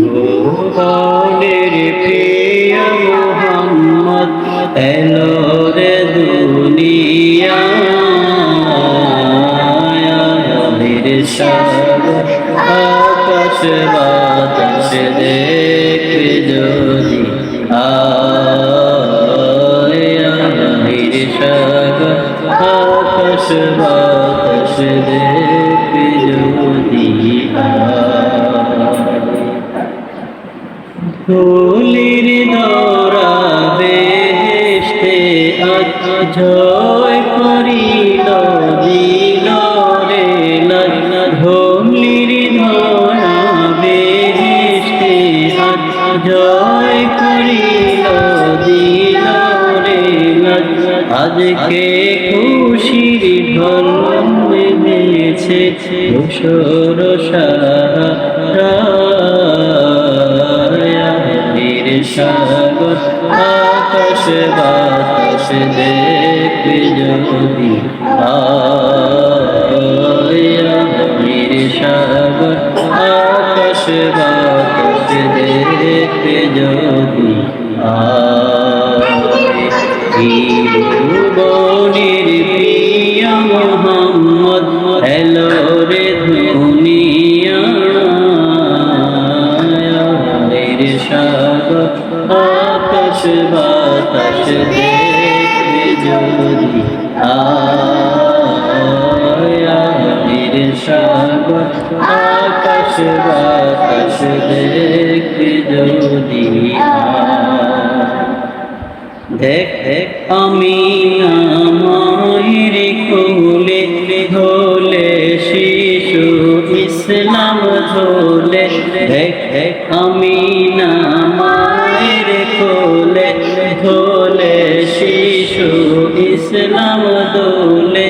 ভুবনের প্রিয় মোহাম্মদ এলো রে দুনিয়ায় সাগর আকাশ বাতাস দেখে যদি সাগর আকাশ বাতাস দেখে যদি ধুলির দরা বেহেশতে আজ জয় করিল দিল রে লাগলা ধুলির ধরা বেহেশতে আজ জয় করিল দিল রে লাগলা আজকে খুশির ঢল নেমেছে ধূসর সারা সাগর আকাশ বাতাস দেখে যদি সাগর আকাশ বাতাস দেখে যদি ভুবনের প্রিয় মোহাম্মদ এলো রে দুনিয়ায় সাগর আকাশ বাতাস দেখে যদি সাগর আকাশ বাতাস দেখে যদি দেখ আমি মায়ের কোলে ধোলে শিশু ইসলাম ধোলে দেখ আমি মায়ের কোলে ধোলে শিশু ইসলাম দোলে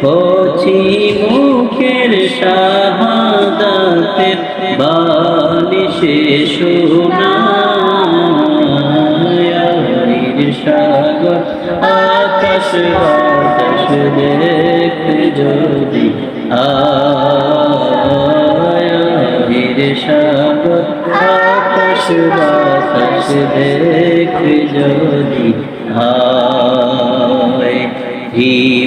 কচি মুখের শাহাদাতের বাণী সে শোনা সাগর আকাশ বাতাস দেখে যদি সাগর আকাশ বাতাস দেখে যদি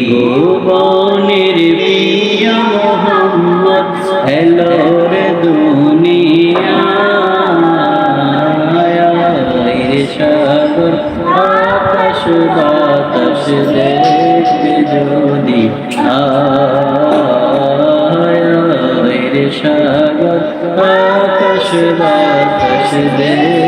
ভুবনের প্রিয় মোহাম্মদ এলো রে দুনিয়ায় সাগর আকাশ বাতাস দেখে যদি সাগর আকাশ বাতাস দেখে